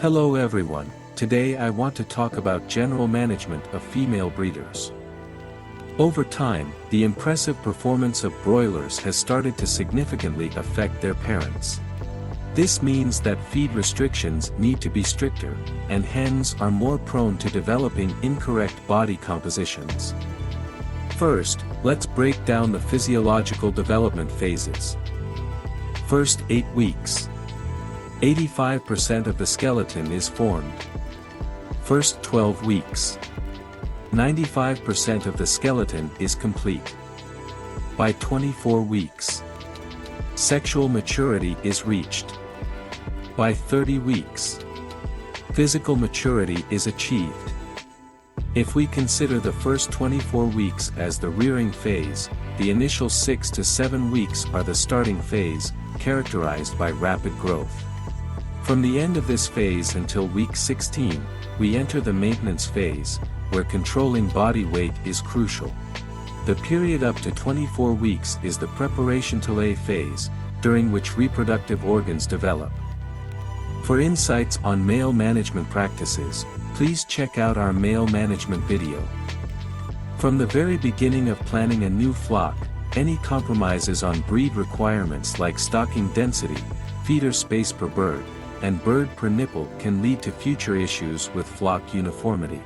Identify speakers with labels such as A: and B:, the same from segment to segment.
A: Hello everyone, today I want to talk about general management of female breeders. Over time, the impressive performance of broilers has started to significantly affect their parents. This means that feed restrictions need to be stricter, and hens are more prone to developing incorrect body compositions. First, let's break down the physiological development phases. First 8 weeks. 85% of the skeleton is formed. First 12 weeks. 95% of the skeleton is complete. By 24 weeks. Sexual maturity is reached. By 30 weeks. Physical maturity is achieved. If we consider the first 24 weeks as the rearing phase, the initial 6 to 7 weeks are the starting phase, characterized by rapid growth. From the end of this phase until week 16, we enter the maintenance phase, where controlling body weight is crucial. The period up to 24 weeks is the preparation to lay phase, during which reproductive organs develop. For insights on male management practices, please check out our male management video. From the very beginning of planning a new flock, any compromises on breed requirements like stocking density, feeder space per bird, and bird per nipple can lead to future issues with flock uniformity.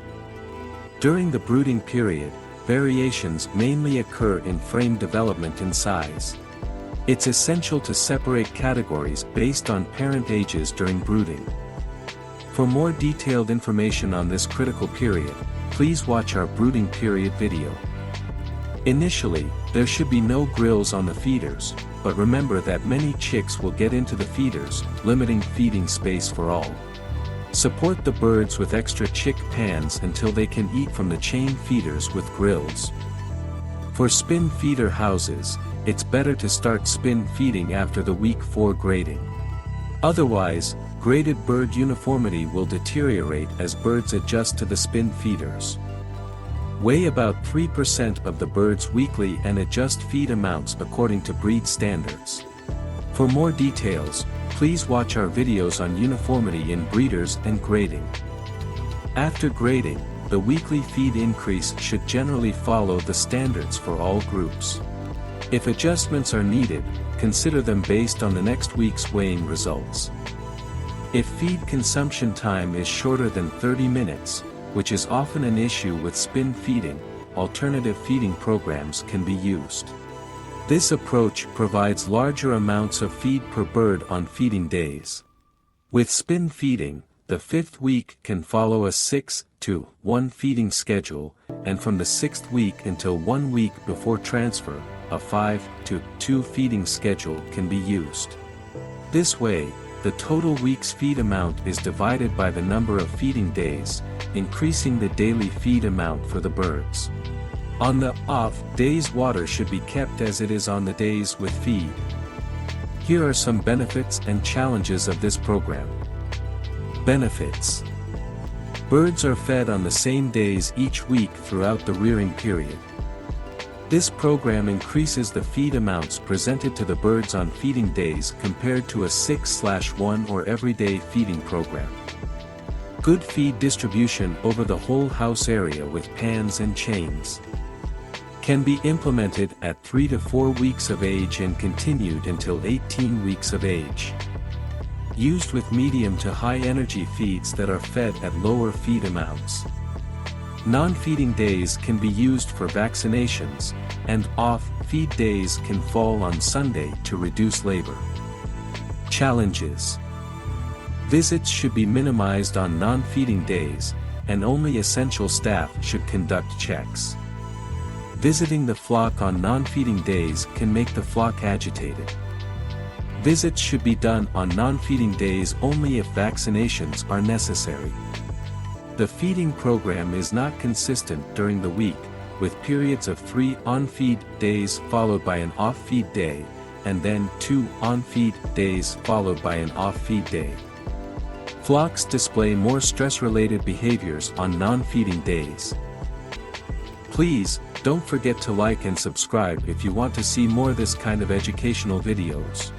A: During the brooding period, variations mainly occur in frame development and size. It's essential to separate categories based on parent ages during brooding. For more detailed information on this critical period, please watch our brooding period video. Initially, there should be no grills on the feeders, but remember that many chicks will get into the feeders, limiting feeding space for all. Support the birds with extra chick pans until they can eat from the chain feeders with grills. For spin feeder houses, it's better to start spin feeding after the week 4 grading. Otherwise, graded bird uniformity will deteriorate as birds adjust to the spin feeders. Weigh about 3% of the birds weekly and adjust feed amounts according to breed standards. For more details, please watch our videos on uniformity in breeders and grading. After grading, the weekly feed increase should generally follow the standards for all groups. If adjustments are needed, consider them based on the next week's weighing results. If feed consumption time is shorter than 30 minutes, which is often an issue with spin feeding, alternative feeding programs can be used. This approach provides larger amounts of feed per bird on feeding days. With spin feeding, the 5th week can follow a 6-to-1 feeding schedule, and from the 6th week until 1 week before transfer, a 5-to-2 feeding schedule can be used. This way, the total week's feed amount is divided by the number of feeding days, increasing the daily feed amount for the birds. On the off days, water should be kept as it is on the days with feed. Here are some benefits and challenges of this program. Benefits. Birds are fed on the same days each week throughout the rearing period. This program increases the feed amounts presented to the birds on feeding days compared to a 6/1 or everyday feeding program. Good feed distribution over the whole house area with pans and chains. Can be implemented at 3 to 4 weeks of age and continued until 18 weeks of age. Used with medium to high energy feeds that are fed at lower feed amounts. Non-feeding days can be used for vaccinations, and off-feed days can fall on Sunday to reduce labor. Challenges. Visits should be minimized on non-feeding days, and only essential staff should conduct checks. Visiting the flock on non-feeding days can make the flock agitated. Visits should be done on non-feeding days only if vaccinations are necessary. The feeding program is not consistent during the week, with periods of 3 on-feed days followed by an off-feed day, and then 2 on-feed days followed by an off-feed day. Flocks display more stress-related behaviors on non-feeding days. Please, don't forget to like and subscribe if you want to see more this kind of educational videos.